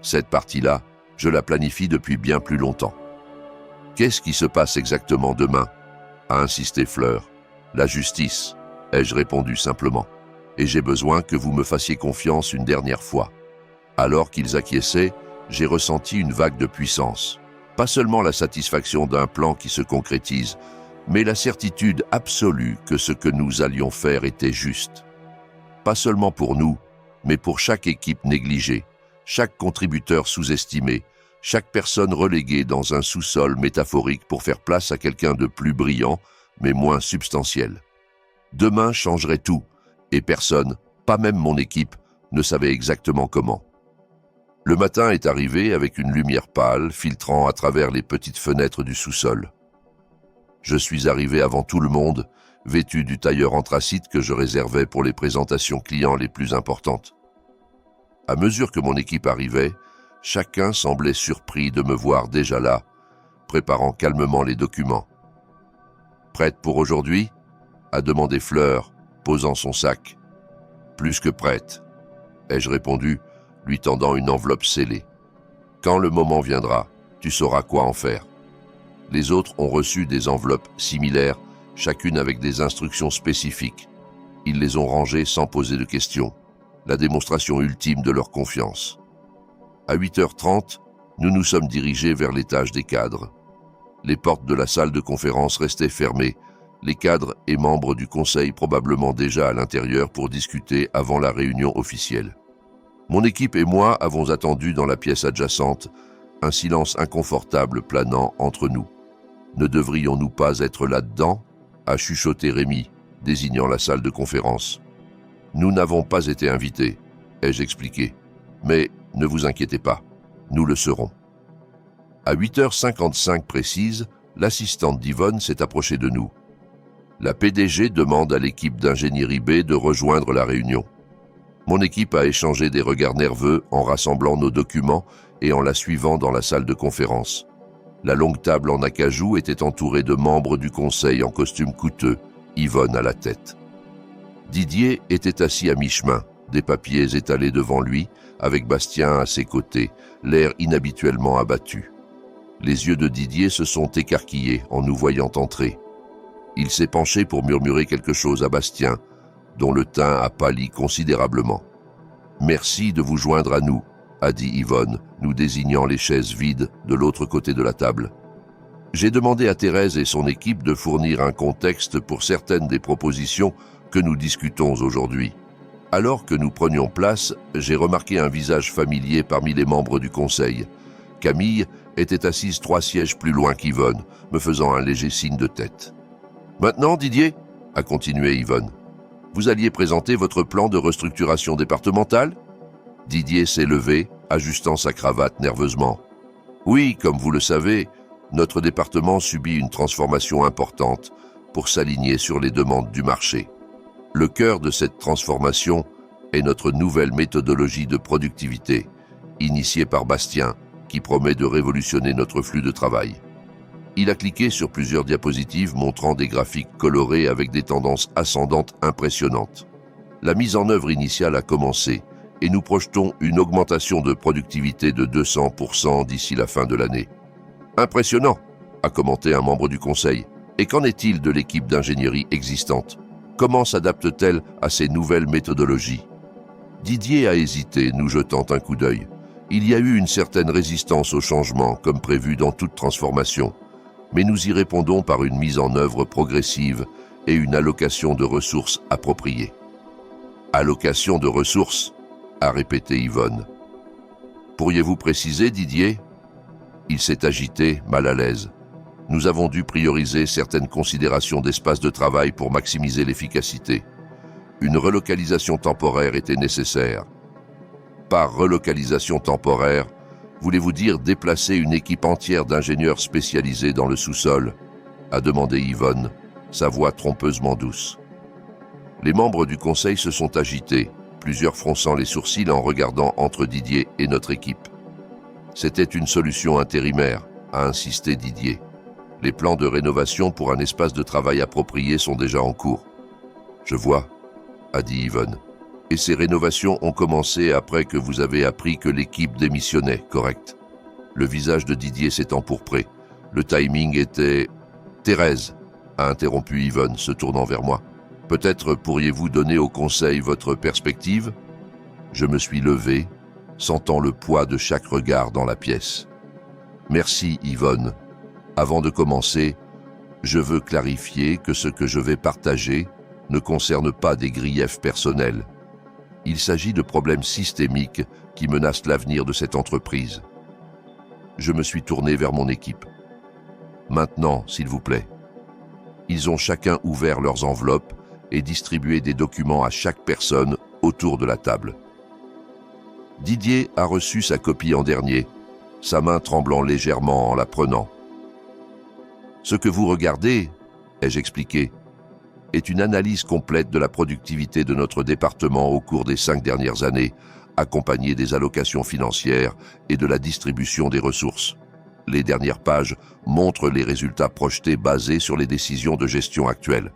Cette partie-là, je la planifie depuis bien plus longtemps. Qu'est-ce qui se passe exactement demain ? A insisté Fleur. La justice, ai-je répondu simplement. Et j'ai besoin que vous me fassiez confiance une dernière fois. Alors qu'ils acquiesçaient, j'ai ressenti une vague de puissance. Pas seulement la satisfaction d'un plan qui se concrétise, mais la certitude absolue que ce que nous allions faire était juste. Pas seulement pour nous, mais pour chaque équipe négligée, chaque contributeur sous-estimé, chaque personne reléguée dans un sous-sol métaphorique pour faire place à quelqu'un de plus brillant, mais moins substantiel. Demain changerait tout, et personne, pas même mon équipe, ne savait exactement comment. Le matin est arrivé avec une lumière pâle filtrant à travers les petites fenêtres du sous-sol. Je suis arrivé avant tout le monde, vêtu du tailleur anthracite que je réservais pour les présentations clients les plus importantes. À mesure que mon équipe arrivait, chacun semblait surpris de me voir déjà là, préparant calmement les documents. « Prête pour aujourd'hui ?» a demandé Fleur, posant son sac. « Plus que prête », ai-je répondu, lui tendant une enveloppe scellée. « Quand le moment viendra, tu sauras quoi en faire. » Les autres ont reçu des enveloppes similaires, chacune avec des instructions spécifiques. Ils les ont rangées sans poser de questions, la démonstration ultime de leur confiance. À 8h30, nous nous sommes dirigés vers l'étage des cadres. Les portes de la salle de conférence restaient fermées, Les cadres et membres du conseil probablement déjà à l'intérieur pour discuter avant la réunion officielle. Mon équipe et moi avons attendu dans la pièce adjacente, un silence inconfortable planant entre nous. Ne devrions-nous pas être là-dedans ? A chuchoté Rémi, désignant la salle de conférence. Nous n'avons pas été invités, ai-je expliqué. Mais ne vous inquiétez pas, nous le serons. À 8h55 précise, l'assistante d'Yvonne s'est approchée de nous. La PDG demande à l'équipe d'ingénierie B de rejoindre la réunion. Mon équipe a échangé des regards nerveux en rassemblant nos documents et en la suivant dans la salle de conférence. La longue table en acajou était entourée de membres du conseil en costume coûteux, Yvonne à la tête. Didier était assis à mi-chemin, des papiers étalés devant lui, avec Bastien à ses côtés, l'air inhabituellement abattu. Les yeux de Didier se sont écarquillés en nous voyant entrer. Il s'est penché pour murmurer quelque chose à Bastien, dont le teint a pâli considérablement. « Merci de vous joindre à nous », a dit Yvonne, nous désignant les chaises vides de l'autre côté de la table. J'ai demandé à Thérèse et son équipe de fournir un contexte pour certaines des propositions que nous discutons aujourd'hui. Alors que nous prenions place, j'ai remarqué un visage familier parmi les membres du conseil. Camille était assise 3 sièges plus loin qu'Yvonne, me faisant un léger signe de tête. « Maintenant, Didier » a continué Yvonne. « Vous alliez présenter votre plan de restructuration départementale ?» Didier s'est levé, ajustant sa cravate nerveusement. « Oui, comme vous le savez, notre département subit une transformation importante pour s'aligner sur les demandes du marché. Le cœur de cette transformation est notre nouvelle méthodologie de productivité, initiée par Bastien, qui promet de révolutionner notre flux de travail. » Il a cliqué sur plusieurs diapositives montrant des graphiques colorés avec des tendances ascendantes impressionnantes. La mise en œuvre initiale a commencé et nous projetons une augmentation de productivité de 200% d'ici la fin de l'année. « Impressionnant !» a commenté un membre du conseil. « Et qu'en est-il de l'équipe d'ingénierie existante ? Comment s'adapte-t-elle à ces nouvelles méthodologies ?» Didier a hésité, nous jetant un coup d'œil. Il y a eu une certaine résistance au changement, comme prévu dans toute transformation. Mais nous y répondons par une mise en œuvre progressive et une allocation de ressources appropriées. « Allocation de ressources » a répété Yvonne. « Pourriez-vous préciser, Didier ?» Il s'est agité, mal à l'aise. Nous avons dû prioriser certaines considérations d'espace de travail pour maximiser l'efficacité. Une relocalisation temporaire était nécessaire. Par relocalisation temporaire, voulez-vous dire déplacer une équipe entière d'ingénieurs spécialisés dans le sous-sol ? A demandé Yvonne, sa voix trompeusement douce. Les membres du conseil se sont agités, plusieurs fronçant les sourcils en regardant entre Didier et notre équipe. C'était une solution intérimaire, a insisté Didier. Les plans de rénovation pour un espace de travail approprié sont déjà en cours. Je vois, a dit Yvonne. Et ces rénovations ont commencé après que vous avez appris que l'équipe démissionnait, correct ? Le visage de Didier s'est empourpré. Le timing était... Thérèse, a interrompu Yvonne, se tournant vers moi. Peut-être pourriez-vous donner au conseil votre perspective ? Je me suis levé, sentant le poids de chaque regard dans la pièce. Merci, Yvonne. Avant de commencer, je veux clarifier que ce que je vais partager ne concerne pas des griefs personnels. Il s'agit de problèmes systémiques qui menacent l'avenir de cette entreprise. Je me suis tourné vers mon équipe. Maintenant, s'il vous plaît. Ils ont chacun ouvert leurs enveloppes et distribué des documents à chaque personne autour de la table. Didier a reçu sa copie en dernier, sa main tremblant légèrement en la prenant. Ce que vous regardez, ai-je expliqué, est une analyse complète de la productivité de notre département au cours des 5 dernières années, accompagnée des allocations financières et de la distribution des ressources. Les dernières pages montrent les résultats projetés basés sur les décisions de gestion actuelles.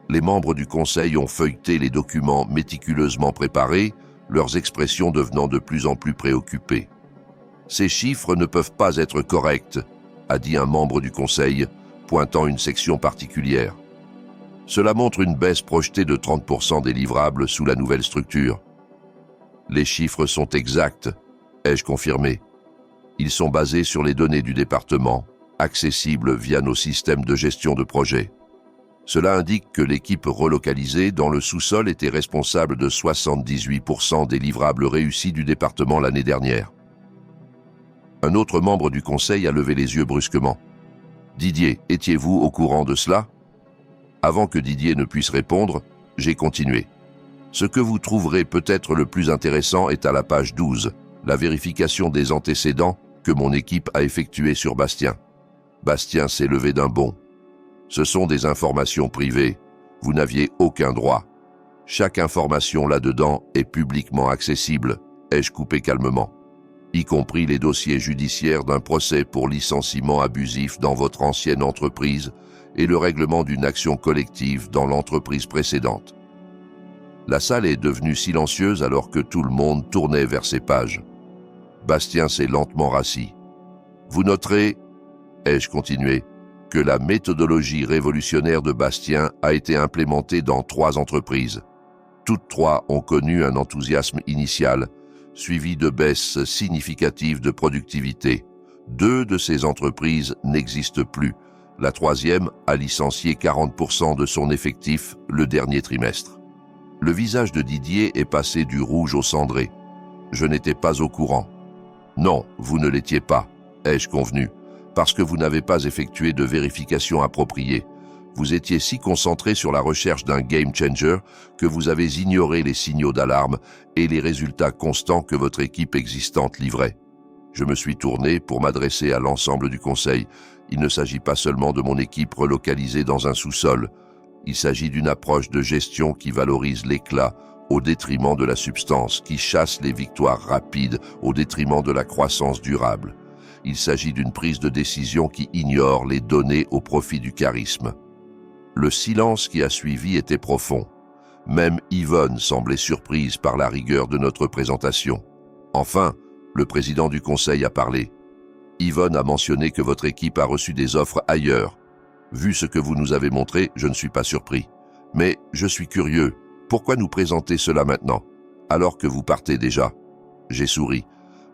Les membres du conseil ont feuilleté les documents méticuleusement préparés, leurs expressions devenant de plus en plus préoccupées. « Ces chiffres ne peuvent pas être corrects », a dit un membre du conseil, pointant une section particulière. Cela montre une baisse projetée de 30% des livrables sous la nouvelle structure. Les chiffres sont exacts, ai-je confirmé. Ils sont basés sur les données du département, accessibles via nos systèmes de gestion de projet. Cela indique que l'équipe relocalisée dans le sous-sol était responsable de 78% des livrables réussis du département l'année dernière. Un autre membre du conseil a levé les yeux brusquement. « Didier, étiez-vous au courant de cela ?» Avant que Didier ne puisse répondre, j'ai continué. « Ce que vous trouverez peut-être le plus intéressant est à la page 12, la vérification des antécédents que mon équipe a effectuée sur Bastien. Bastien s'est levé d'un bond. Ce sont des informations privées. Vous n'aviez aucun droit. Chaque information là-dedans est publiquement accessible, ai-je coupé calmement, y compris les dossiers judiciaires d'un procès pour licenciement abusif dans votre ancienne entreprise et le règlement d'une action collective dans l'entreprise précédente. » La salle est devenue silencieuse alors que tout le monde tournait vers ces pages. Bastien s'est lentement rassis. « Vous noterez, ai-je continué, que la méthodologie révolutionnaire de Bastien a été implémentée dans 3 entreprises. Toutes 3 ont connu un enthousiasme initial, suivi de baisses significatives de productivité. 2 de ces entreprises n'existent plus. La 3e a licencié 40% de son effectif le dernier trimestre. » Le visage de Didier est passé du rouge au cendré. Je n'étais pas au courant. « Non, vous ne l'étiez pas, ai-je convenu, parce que vous n'avez pas effectué de vérification appropriée. Vous étiez si concentré sur la recherche d'un game changer que vous avez ignoré les signaux d'alarme et les résultats constants que votre équipe existante livrait. » Je me suis tourné pour m'adresser à l'ensemble du conseil. Il ne s'agit pas seulement de mon équipe relocalisée dans un sous-sol. Il s'agit d'une approche de gestion qui valorise l'éclat au détriment de la substance, qui chasse les victoires rapides au détriment de la croissance durable. Il s'agit d'une prise de décision qui ignore les données au profit du charisme. Le silence qui a suivi était profond. Même Yvonne semblait surprise par la rigueur de notre présentation. Enfin, le président du conseil a parlé. Yvonne a mentionné que votre équipe a reçu des offres ailleurs. Vu ce que vous nous avez montré, je ne suis pas surpris. Mais je suis curieux. Pourquoi nous présenter cela maintenant, alors que vous partez déjà ? J'ai souri.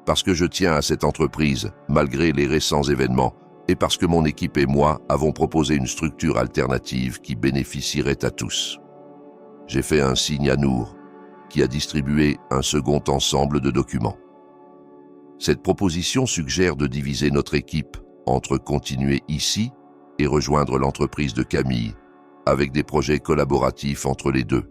Parce que je tiens à cette entreprise, malgré les récents événements, et parce que mon équipe et moi avons proposé une structure alternative qui bénéficierait à tous. J'ai fait un signe à Nour, qui a distribué un second ensemble de documents. Cette proposition suggère de diviser notre équipe entre continuer ici et rejoindre l'entreprise de Camille, avec des projets collaboratifs entre les deux.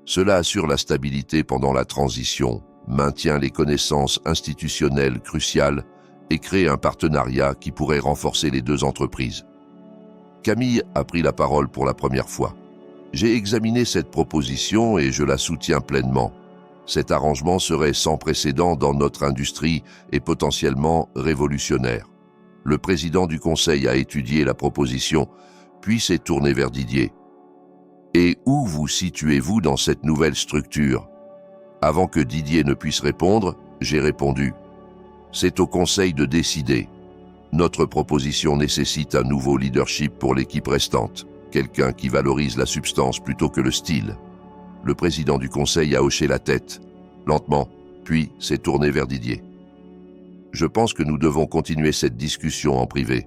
Cela assure la stabilité pendant la transition, maintient les connaissances institutionnelles cruciales et crée un partenariat qui pourrait renforcer les 2 entreprises. Camille a pris la parole pour la première fois. J'ai examiné cette proposition et je la soutiens pleinement. Cet arrangement serait sans précédent dans notre industrie et potentiellement révolutionnaire. Le président du conseil a étudié la proposition, puis s'est tourné vers Didier. « Et où vous situez-vous dans cette nouvelle structure ?» Avant que Didier ne puisse répondre, j'ai répondu. « C'est au conseil de décider. Notre proposition nécessite un nouveau leadership pour l'équipe restante, quelqu'un qui valorise la substance plutôt que le style. » Le président du conseil a hoché la tête, lentement, puis s'est tourné vers Didier. « Je pense que nous devons continuer cette discussion en privé.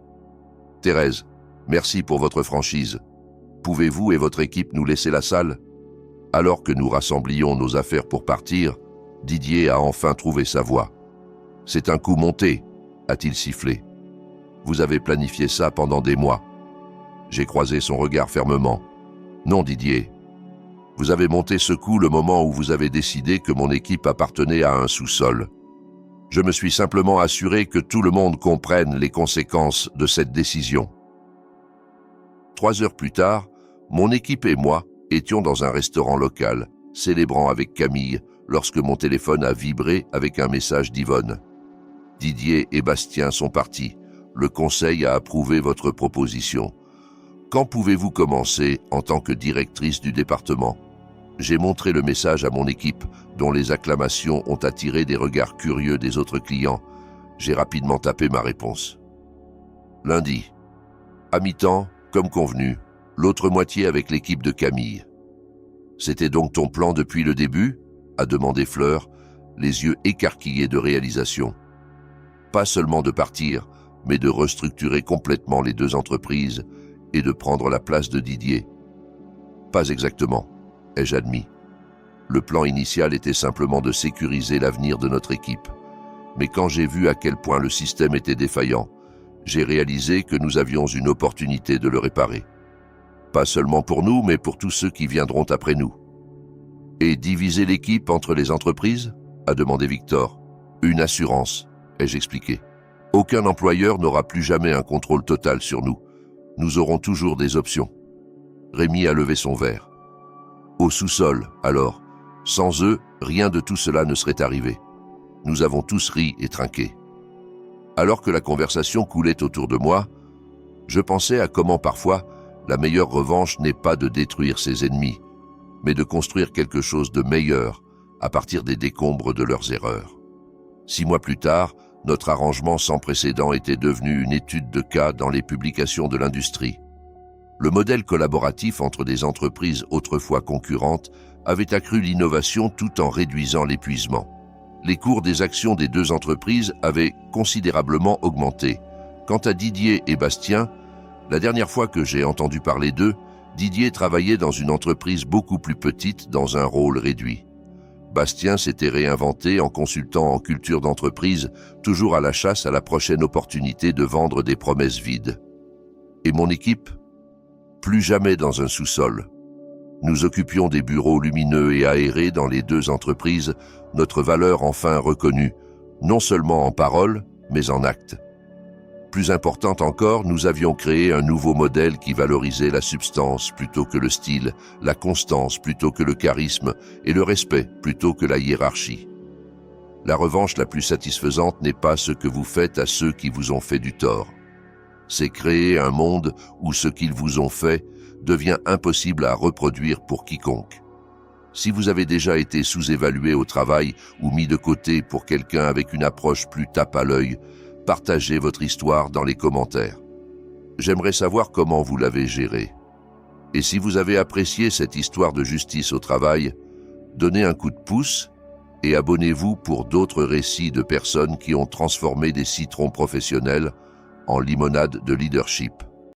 Thérèse, merci pour votre franchise. Pouvez-vous et votre équipe nous laisser la salle ?» Alors que nous rassemblions nos affaires pour partir, Didier a enfin trouvé sa voix. « C'est un coup monté, » a-t-il sifflé. « Vous avez planifié ça pendant des mois. » J'ai croisé son regard fermement. « Non, Didier. Vous avez monté ce coup le moment où vous avez décidé que mon équipe appartenait à un sous-sol. Je me suis simplement assuré que tout le monde comprenne les conséquences de cette décision. » 3 heures plus tard, mon équipe et moi étions dans un restaurant local, célébrant avec Camille, lorsque mon téléphone a vibré avec un message d'Yvonne. « Didier et Bastien sont partis. Le conseil a approuvé votre proposition. Quand pouvez-vous commencer en tant que directrice du département ?» J'ai montré le message à mon équipe, dont les acclamations ont attiré des regards curieux des autres clients. J'ai rapidement tapé ma réponse. Lundi. À mi-temps, comme convenu, l'autre moitié avec l'équipe de Camille. « C'était donc ton plan depuis le début ?» a demandé Fleur, les yeux écarquillés de réalisation. Pas seulement de partir, mais de restructurer complètement les 2 entreprises et de prendre la place de Didier, Pas exactement, ai-je admis. Le plan initial était simplement de sécuriser l'avenir de notre équipe. Mais quand j'ai vu à quel point le système était défaillant, j'ai réalisé que nous avions une opportunité de le réparer. Pas seulement pour nous, mais pour tous ceux qui viendront après nous. Et diviser l'équipe entre les entreprises ? A demandé Victor. Une assurance, ai-je expliqué. Aucun employeur n'aura plus jamais un contrôle total sur nous. Nous aurons toujours des options. Rémi a levé son verre. Au sous-sol, alors. Sans eux, rien de tout cela ne serait arrivé. Nous avons tous ri et trinqué. Alors que la conversation coulait autour de moi, je pensais à comment parfois la meilleure revanche n'est pas de détruire ses ennemis, mais de construire quelque chose de meilleur à partir des décombres de leurs erreurs. 6 mois plus tard, notre arrangement sans précédent était devenu une étude de cas dans les publications de l'industrie. Le modèle collaboratif entre des entreprises autrefois concurrentes avait accru l'innovation tout en réduisant l'épuisement. Les cours des actions des 2 entreprises avaient considérablement augmenté. Quant à Didier et Bastien, la dernière fois que j'ai entendu parler d'eux, Didier travaillait dans une entreprise beaucoup plus petite dans un rôle réduit. Bastien s'était réinventé en consultant en culture d'entreprise, toujours à la chasse à la prochaine opportunité de vendre des promesses vides. Et mon équipe ? Plus jamais dans un sous-sol. Nous occupions des bureaux lumineux et aérés dans les 2 entreprises, notre valeur enfin reconnue, non seulement en parole, mais en acte. Plus importante encore, nous avions créé un nouveau modèle qui valorisait la substance plutôt que le style, la constance plutôt que le charisme et le respect plutôt que la hiérarchie. La revanche la plus satisfaisante n'est pas ce que vous faites à ceux qui vous ont fait du tort. C'est créer un monde où ce qu'ils vous ont fait devient impossible à reproduire pour quiconque. Si vous avez déjà été sous-évalué au travail ou mis de côté pour quelqu'un avec une approche plus tape à l'œil, partagez votre histoire dans les commentaires. J'aimerais savoir comment vous l'avez gérée. Et si vous avez apprécié cette histoire de justice au travail, donnez un coup de pouce et abonnez-vous pour d'autres récits de personnes qui ont transformé des citrons professionnels en limonade de leadership.